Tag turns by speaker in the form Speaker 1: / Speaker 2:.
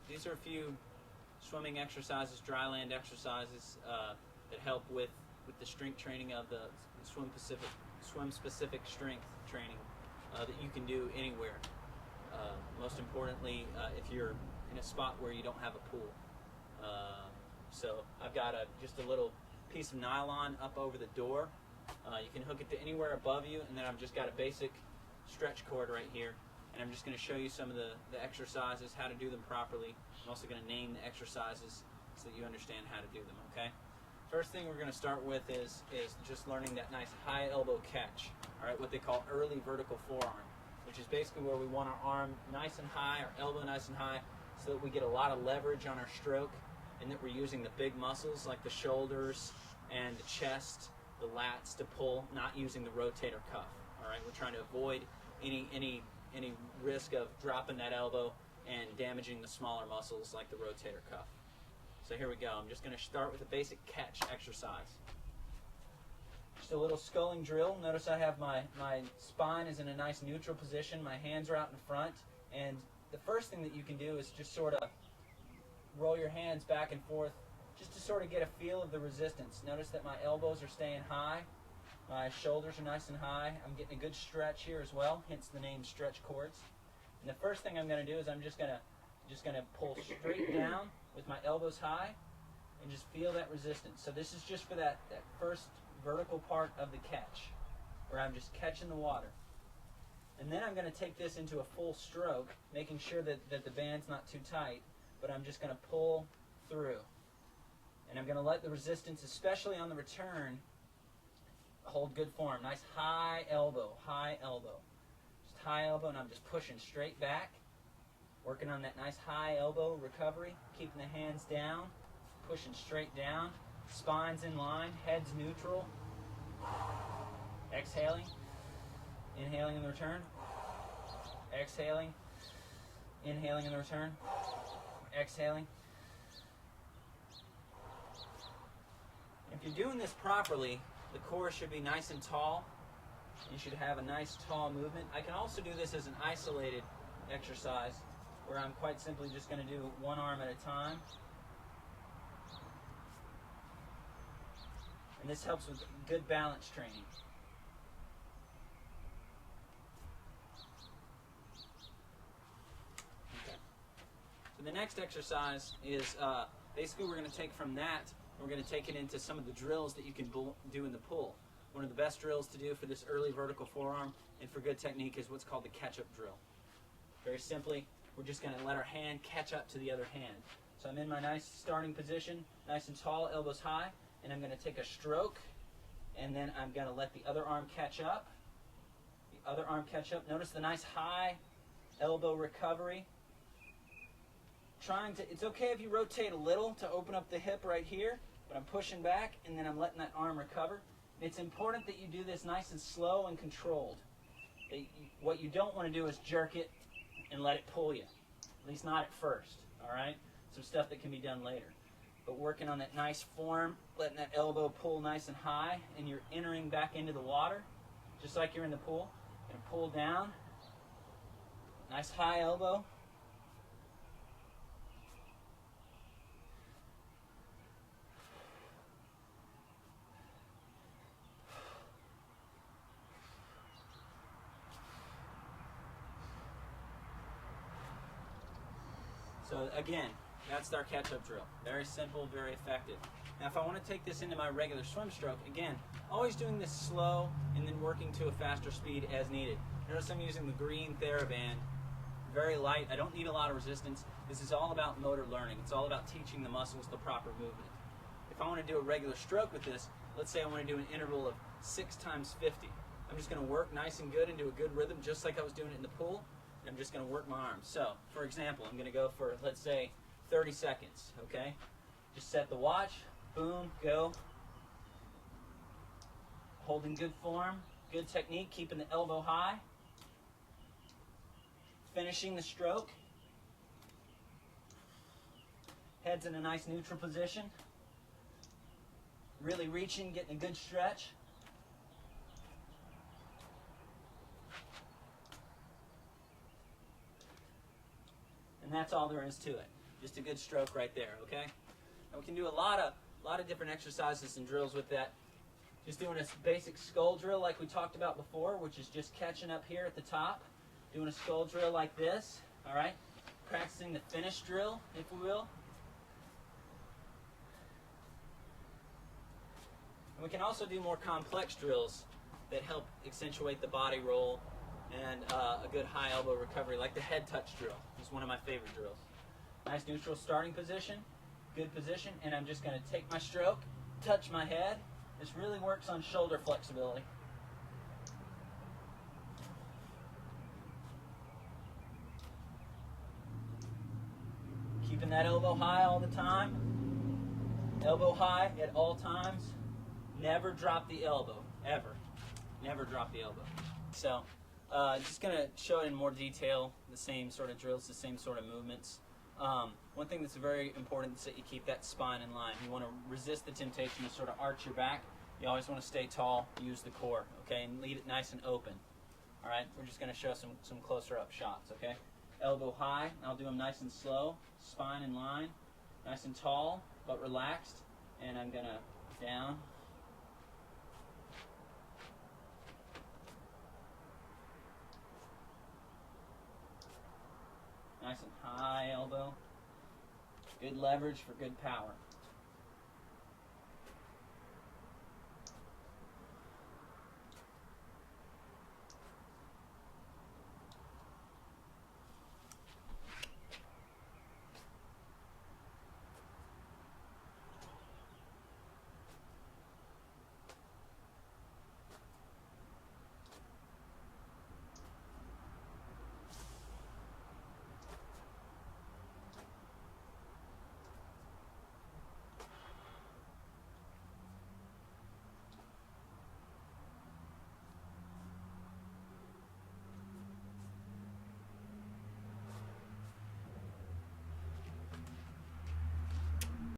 Speaker 1: These are a few swimming exercises, dryland exercises that help with the strength training of the swim-specific strength training that you can do anywhere. Most importantly, if you're in a spot where you don't have a pool. So I've got just a little piece of nylon up over the door. You can hook it to anywhere above you, and then I've just got a basic stretch cord right here. And I'm just going to show you some of the exercises, how to do them properly. I'm also going to name the exercises so that you understand how to do them, okay? First thing we're going to start with is just learning that nice high elbow catch, all right, what they call early vertical forearm, which is basically where we want our arm nice and high, our elbow nice and high, so that we get a lot of leverage on our stroke and that we're using the big muscles like the shoulders and the chest, the lats to pull, not using the rotator cuff, all right? We're trying to avoid any risk of dropping that elbow and damaging the smaller muscles like the rotator cuff. So here we go. I'm just going to start with a basic catch exercise. Just a little sculling drill. Notice I have my spine is in a nice neutral position. My hands are out in front. And the first thing that you can do is just sort of roll your hands back and forth just to sort of get a feel of the resistance. Notice that my elbows are staying high. My shoulders are nice and high. I'm getting a good stretch here as well, hence the name stretch cords. And the first thing I'm going to do is I'm just going to pull straight down with my elbows high and just feel that resistance. So this is just for that first vertical part of the catch, where I'm just catching the water. And then I'm going to take this into a full stroke, making sure that the band's not too tight, but I'm just going to pull through. And I'm going to let the resistance, especially on the return, hold good form. Nice high elbow, high elbow. Just high elbow, and I'm just pushing straight back. Working on that nice high elbow recovery. Keeping the hands down. Pushing straight down. Spine's in line. Head's neutral. Exhaling. Inhaling in the return. Exhaling. Inhaling in the return. Exhaling. If you're doing this properly, the core should be nice and tall. You should have a nice tall movement. I can also do this as an isolated exercise where I'm quite simply just going to do one arm at a time. And this helps with good balance training. Okay. So the next exercise is basically we're going to take from that, we're going to take it into some of the drills that you can do in the pool. One of the best drills to do for this early vertical forearm and for good technique is what's called the catch-up drill. Very simply, we're just going to let our hand catch up to the other hand. So I'm in my nice starting position, nice and tall, elbows high, and I'm going to take a stroke, and then I'm going to let the other arm catch up. The other arm catch up. Notice the nice high elbow recovery. It's okay if you rotate a little to open up the hip right here, but I'm pushing back, and then I'm letting that arm recover. It's important that you do this nice and slow and controlled. What you don't want to do is jerk it and let it pull you, at least not at first, all right? Some stuff that can be done later. But working on that nice form, letting that elbow pull nice and high, and you're entering back into the water, just like you're in the pool. And pull down, nice high elbow. So again, that's our catch-up drill. Very simple, very effective. Now if I want to take this into my regular swim stroke, again, always doing this slow and then working to a faster speed as needed. Notice I'm using the green TheraBand, very light. I don't need a lot of resistance. This is all about motor learning. It's all about teaching the muscles the proper movement. If I want to do a regular stroke with this, let's say I want to do an interval of 6 times 50. I'm just going to work nice and good into a good rhythm, just like I was doing it in the pool. I'm just going to work my arms. So, for example, I'm going to go for, let's say, 30 seconds, okay? Just set the watch, boom, go. Holding good form, good technique, keeping the elbow high. Finishing the stroke. Head's in a nice neutral position. Really reaching, getting a good stretch. And And that's all there is to it. Just a good stroke right there, okay? And we can do a lot of different exercises and drills with that. Just doing a basic skull drill like we talked about before, which is just catching up here at the top. Doing a skull drill like this, all right? Practicing the finish drill, if we will. And we can also do more complex drills that help accentuate the body roll and a good high elbow recovery, like the head touch drill. It's one of my favorite drills. Nice neutral starting position, good position, and I'm just going to take my stroke, touch my head. This really works on shoulder flexibility. Keeping that elbow high all the time. Elbow high at all times. Never drop the elbow, ever. Never drop the elbow. So, just going to show it in more detail, the same sort of drills, the same sort of movements. One thing that's very important is that you keep that spine in line. You want to resist the temptation to sort of arch your back. You always want to stay tall, use the core, okay, and leave it nice and open. All right, we're just going to show some closer up shots, okay? Elbow high, I'll do them nice and slow, spine in line, nice and tall, but relaxed, and I'm going to down. Nice and high elbow. Good leverage for good power.